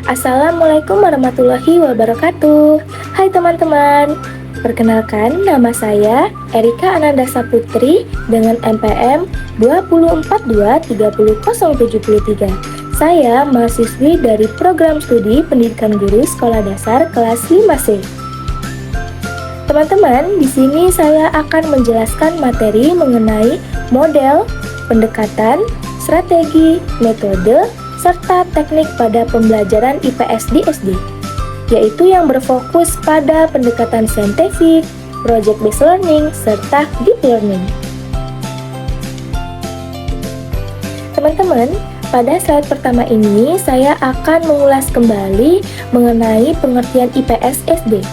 Assalamualaikum warahmatullahi wabarakatuh. Hai teman-teman, perkenalkan nama saya Erika Ananda Saputri dengan NPM 204230073. Saya mahasiswi dari Program Studi Pendidikan Guru Sekolah Dasar kelas 5C. Teman-teman, di sini saya akan menjelaskan materi mengenai model, pendekatan, strategi, metode, serta teknik pada pembelajaran IPS di SD, yaitu yang berfokus pada pendekatan saintifik, project-based learning, serta deep learning. Teman-teman, pada slide pertama ini saya akan mengulas kembali mengenai pengertian IPS SD.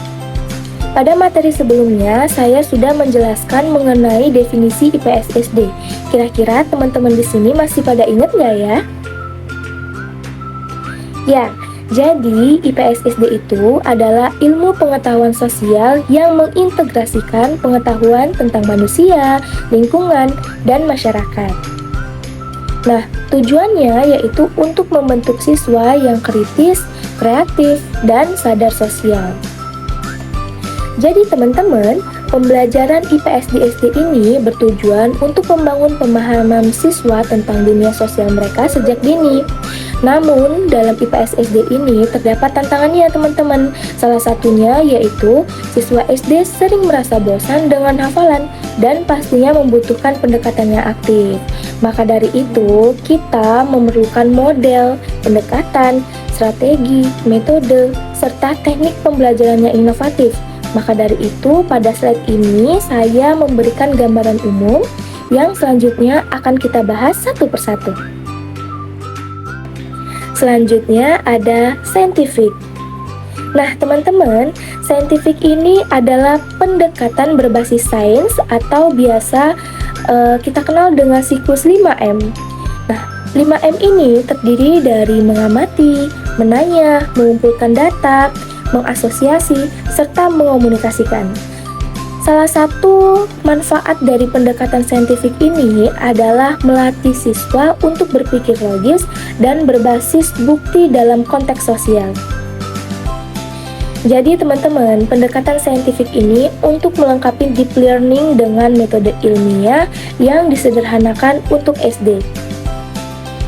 Pada materi sebelumnya, saya sudah menjelaskan mengenai definisi IPS SD. Kira-kira teman-teman di sini masih pada ingat nggak ya? Ya, jadi IPS SD itu adalah ilmu pengetahuan sosial yang mengintegrasikan pengetahuan tentang manusia, lingkungan, dan masyarakat. Nah, tujuannya yaitu untuk membentuk siswa yang kritis, kreatif, dan sadar sosial. Jadi teman-teman, pembelajaran IPS di SD ini bertujuan untuk membangun pemahaman siswa tentang dunia sosial mereka sejak dini. Namun, dalam IPS SD ini terdapat tantangannya teman-teman. Salah satunya yaitu siswa SD sering merasa bosan dengan hafalan dan pastinya membutuhkan pendekatan yang aktif. Maka dari itu, kita memerlukan model, pendekatan, strategi, metode, serta teknik pembelajaran yang inovatif. Maka dari itu, pada slide ini saya memberikan gambaran umum yang selanjutnya akan kita bahas satu persatu. Selanjutnya ada scientific. Nah, teman-teman, scientific ini adalah pendekatan berbasis sains atau biasa kita kenal dengan siklus 5M. Nah, 5M ini terdiri dari mengamati, menanya, mengumpulkan data, mengasosiasi, serta mengomunikasikan. Salah satu manfaat dari pendekatan saintifik ini adalah melatih siswa untuk berpikir logis dan berbasis bukti dalam konteks sosial. Jadi teman-teman, pendekatan saintifik ini untuk melengkapi deep learning dengan metode ilmiah yang disederhanakan untuk SD.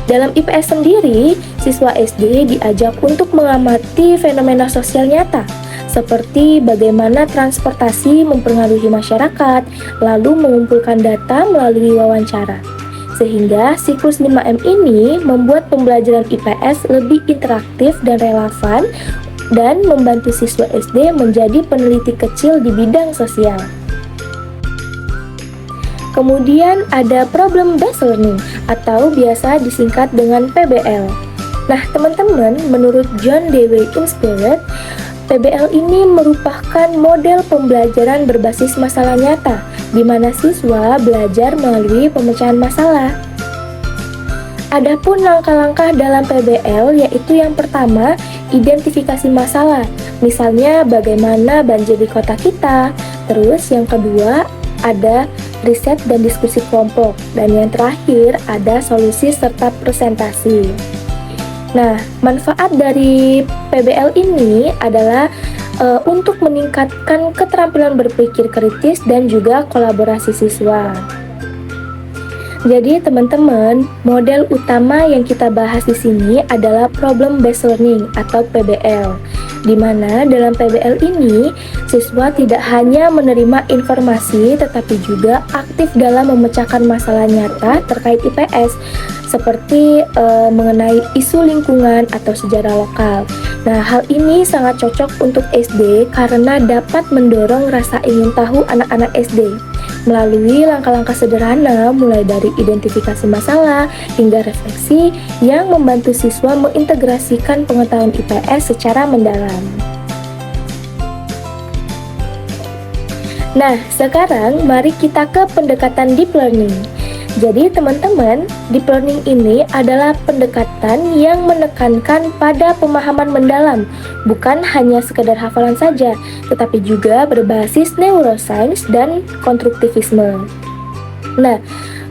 Dalam IPS sendiri, siswa SD diajak untuk mengamati fenomena sosial nyata, seperti bagaimana transportasi mempengaruhi masyarakat, lalu mengumpulkan data melalui wawancara. Sehingga siklus 5M ini membuat pembelajaran IPS lebih interaktif dan relevan, dan membantu siswa SD menjadi peneliti kecil di bidang sosial. Kemudian ada problem-based learning atau biasa disingkat dengan PBL. Nah, teman-teman, menurut John Dewey Inspired, PBL ini merupakan model pembelajaran berbasis masalah nyata, di mana siswa belajar melalui pemecahan masalah. Adapun langkah-langkah dalam PBL yaitu yang pertama, identifikasi masalah. Misalnya bagaimana banjir di kota kita. Terus yang kedua, ada riset dan diskusi kelompok, dan yang terakhir ada solusi serta presentasi. Nah, manfaat dari PBL ini adalah untuk meningkatkan keterampilan berpikir kritis dan juga kolaborasi siswa. Jadi teman-teman, model utama yang kita bahas di sini adalah problem based learning atau PBL, di mana dalam PBL ini siswa tidak hanya menerima informasi tetapi juga aktif dalam memecahkan masalah nyata terkait IPS seperti mengenai isu lingkungan atau sejarah lokal. Nah, hal ini sangat cocok untuk SD karena dapat mendorong rasa ingin tahu anak-anak SD melalui langkah-langkah sederhana mulai dari identifikasi masalah hingga refleksi yang membantu siswa mengintegrasikan pengetahuan IPS secara mendalam. Nah, sekarang mari kita ke pendekatan deep learning. Jadi teman-teman, deep learning ini adalah pendekatan yang menekankan pada pemahaman mendalam, bukan hanya sekedar hafalan saja, tetapi juga berbasis neuroscience dan konstruktivisme. Nah,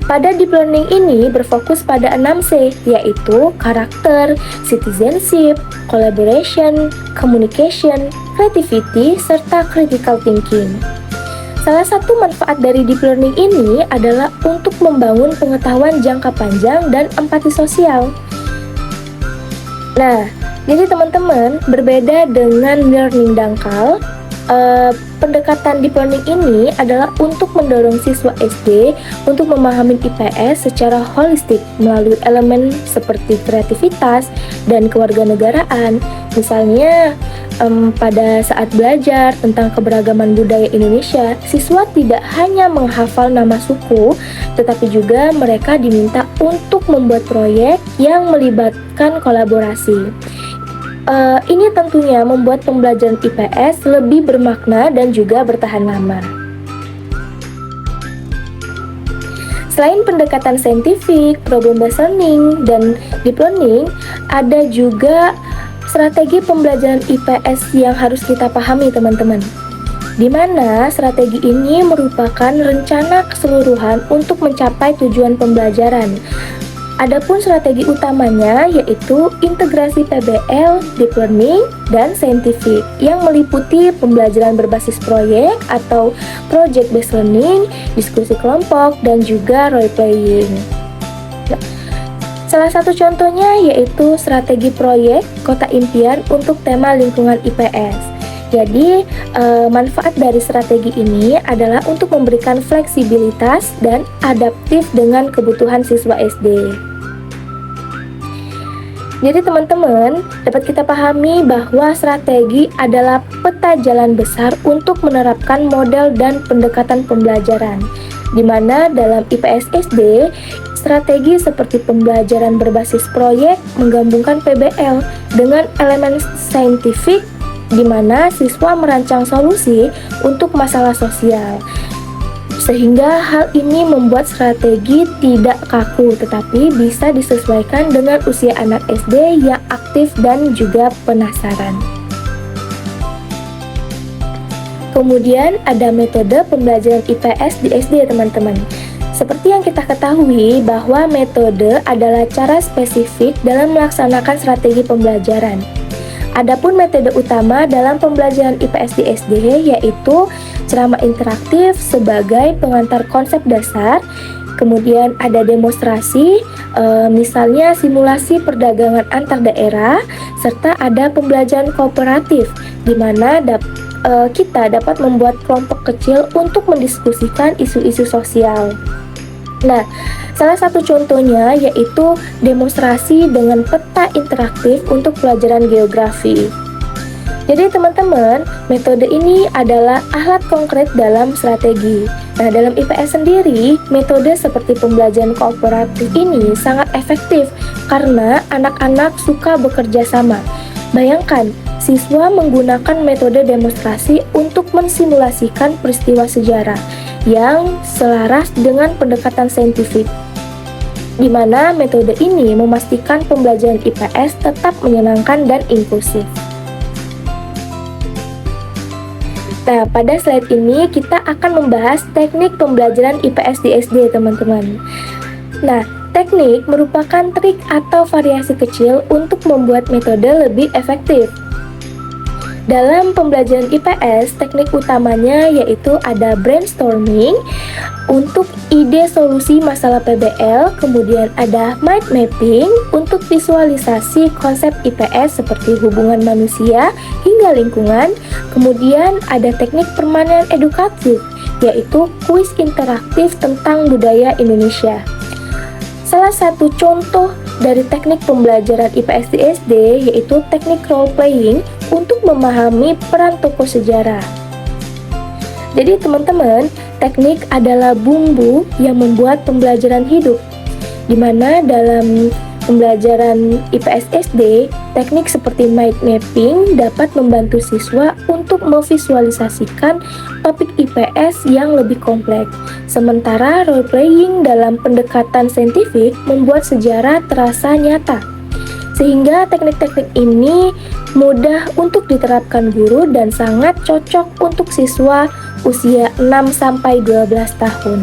Pada deep learning ini berfokus pada 6C, yaitu karakter, citizenship, collaboration, communication, creativity, serta critical thinking. Salah satu manfaat dari deep learning ini adalah untuk membangun pengetahuan jangka panjang dan empati sosial. Nah, jadi teman-teman, berbeda dengan learning dangkal, pendekatan deep learning ini adalah untuk mendorong siswa SD untuk memahami IPS secara holistik melalui elemen seperti kreativitas dan kewarganegaraan. Misalnya, pada saat belajar tentang keberagaman budaya Indonesia, siswa tidak hanya menghafal nama suku, tetapi juga mereka diminta untuk membuat proyek yang melibatkan kolaborasi. Ini tentunya membuat pembelajaran IPS lebih bermakna dan juga bertahan lama. Selain pendekatan saintifik, problem-based learning, dan deep learning, ada juga strategi pembelajaran IPS yang harus kita pahami, teman-teman. Di mana strategi ini merupakan rencana keseluruhan untuk mencapai tujuan pembelajaran. Adapun strategi utamanya yaitu integrasi PBL, deep learning, dan saintifik yang meliputi pembelajaran berbasis proyek atau project based learning, diskusi kelompok, dan juga role playing. Salah satu contohnya yaitu strategi proyek Kota Impian untuk tema lingkungan IPS. Jadi, manfaat dari strategi ini adalah untuk memberikan fleksibilitas dan adaptif dengan kebutuhan siswa SD. Jadi teman-teman, dapat kita pahami bahwa strategi adalah peta jalan besar untuk menerapkan model dan pendekatan pembelajaran, di mana dalam IPS SD, strategi seperti pembelajaran berbasis proyek menggabungkan PBL dengan elemen saintifik, di mana siswa merancang solusi untuk masalah sosial. Sehingga hal ini membuat strategi tidak kaku, tetapi bisa disesuaikan dengan usia anak SD yang aktif dan juga penasaran. Kemudian ada metode pembelajaran IPS di SD, teman-teman. Seperti yang kita ketahui bahwa metode adalah cara spesifik dalam melaksanakan strategi pembelajaran. Adapun metode utama dalam pembelajaran IPS di SD yaitu ceramah interaktif sebagai pengantar konsep dasar, kemudian ada demonstrasi, misalnya simulasi perdagangan antar daerah, serta ada pembelajaran kooperatif, di mana kita dapat membuat kelompok kecil untuk mendiskusikan isu-isu sosial. Nah, salah satu contohnya yaitu demonstrasi dengan peta interaktif untuk pelajaran geografi. Jadi teman-teman, metode ini adalah alat konkret dalam strategi. Nah, dalam IPS sendiri, metode seperti pembelajaran kooperatif ini sangat efektif karena anak-anak suka bekerja sama. Bayangkan, siswa menggunakan metode demonstrasi untuk mensimulasikan peristiwa sejarah yang selaras dengan pendekatan saintifik, di mana metode ini memastikan pembelajaran IPS tetap menyenangkan dan inklusif. Nah, pada slide ini kita akan membahas teknik pembelajaran IPS di SD, teman-teman. Nah, teknik merupakan trik atau variasi kecil untuk membuat metode lebih efektif. Dalam pembelajaran IPS, teknik utamanya yaitu ada brainstorming untuk ide solusi masalah PBL, kemudian ada mind mapping untuk visualisasi konsep IPS seperti hubungan manusia hingga lingkungan, kemudian ada teknik permainan edukatif yaitu kuis interaktif tentang budaya Indonesia. Salah satu contoh dari teknik pembelajaran IPS di SD yaitu teknik role playing untuk memahami peran tokoh sejarah. Jadi teman-teman, teknik adalah bumbu yang membuat pembelajaran hidup, di mana dalam pembelajaran IPS SD, teknik seperti mind mapping dapat membantu siswa untuk memvisualisasikan topik IPS yang lebih kompleks. Sementara role playing dalam pendekatan saintifik membuat sejarah terasa nyata. Sehingga teknik-teknik ini mudah untuk diterapkan guru dan sangat cocok untuk siswa usia 6-12 tahun.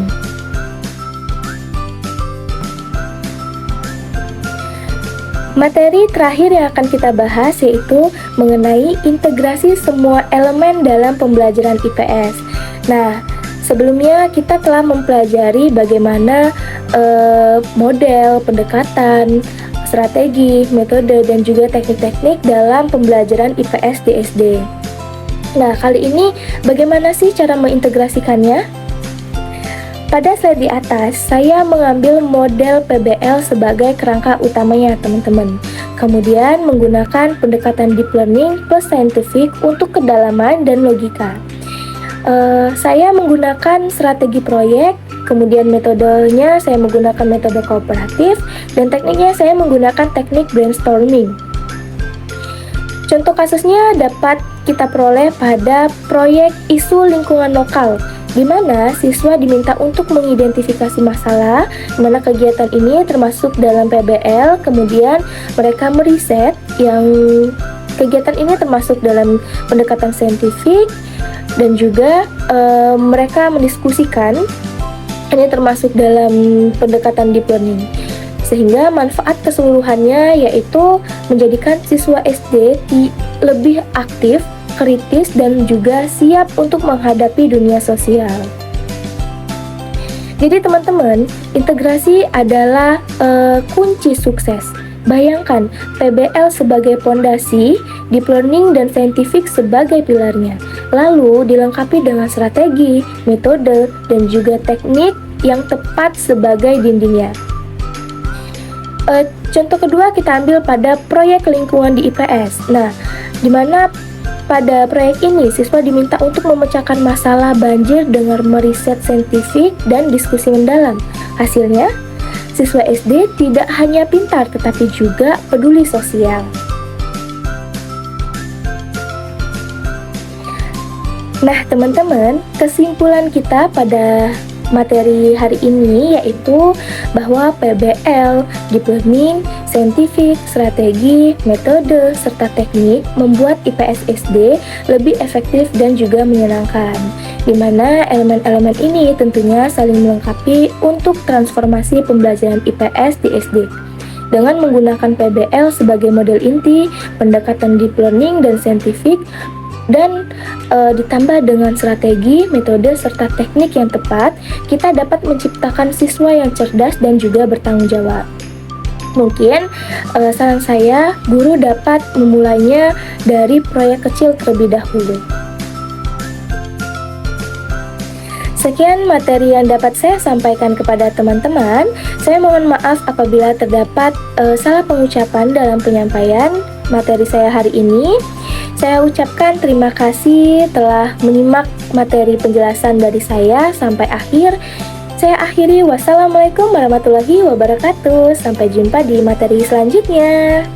Materi terakhir yang akan kita bahas yaitu mengenai integrasi semua elemen dalam pembelajaran IPS. Nah, sebelumnya kita telah mempelajari bagaimana model, pendekatan, strategi, metode, dan juga teknik-teknik dalam pembelajaran IPS di SD. Nah, kali ini bagaimana sih cara mengintegrasikannya? Pada slide di atas, saya mengambil model PBL sebagai kerangka utamanya, teman-teman. Kemudian menggunakan pendekatan deep learning plus scientific untuk kedalaman dan logika. Saya menggunakan strategi proyek, kemudian metodenya saya menggunakan metode kooperatif, dan tekniknya saya menggunakan teknik brainstorming. Contoh kasusnya dapat kita peroleh pada proyek isu lingkungan lokal, di mana siswa diminta untuk mengidentifikasi masalah, di mana kegiatan ini termasuk dalam PBL, kemudian mereka meriset yang kegiatan ini termasuk dalam pendekatan saintifik, dan juga mereka mendiskusikan ini termasuk dalam pendekatan deep learning, sehingga manfaat keseluruhannya yaitu menjadikan siswa SD lebih aktif, kritis, dan juga siap untuk menghadapi dunia sosial. Jadi teman-teman, integrasi adalah kunci sukses. Bayangkan PBL sebagai pondasi, deep learning dan scientific sebagai pilarnya, lalu dilengkapi dengan strategi, metode, dan juga teknik yang tepat sebagai dindingnya. Contoh kedua kita ambil pada proyek lingkungan di IPS. Nah, di mana pada proyek ini, siswa diminta untuk memecahkan masalah banjir dengan meriset saintifik dan diskusi mendalam. Hasilnya, siswa SD tidak hanya pintar tetapi juga peduli sosial. Nah, teman-teman, kesimpulan kita pada materi hari ini yaitu bahwa PBL, deep learning, saintifik, strategi, metode, serta teknik membuat IPS SD lebih efektif dan juga menyenangkan, di mana elemen-elemen ini tentunya saling melengkapi untuk transformasi pembelajaran IPS di SD. Dengan menggunakan PBL sebagai model inti, pendekatan deep learning dan saintifik, dan ditambah dengan strategi, metode, serta teknik yang tepat, kita dapat menciptakan siswa yang cerdas dan juga bertanggung jawab. Mungkin saran saya, guru dapat memulainya dari proyek kecil terlebih dahulu. Sekian materi yang dapat saya sampaikan kepada teman-teman. Saya mohon maaf apabila terdapat salah pengucapan dalam penyampaian materi saya hari ini. Saya ucapkan terima kasih telah menyimak materi penjelasan dari saya sampai akhir. Saya akhiri, wassalamualaikum warahmatullahi wabarakatuh. Sampai jumpa di materi selanjutnya.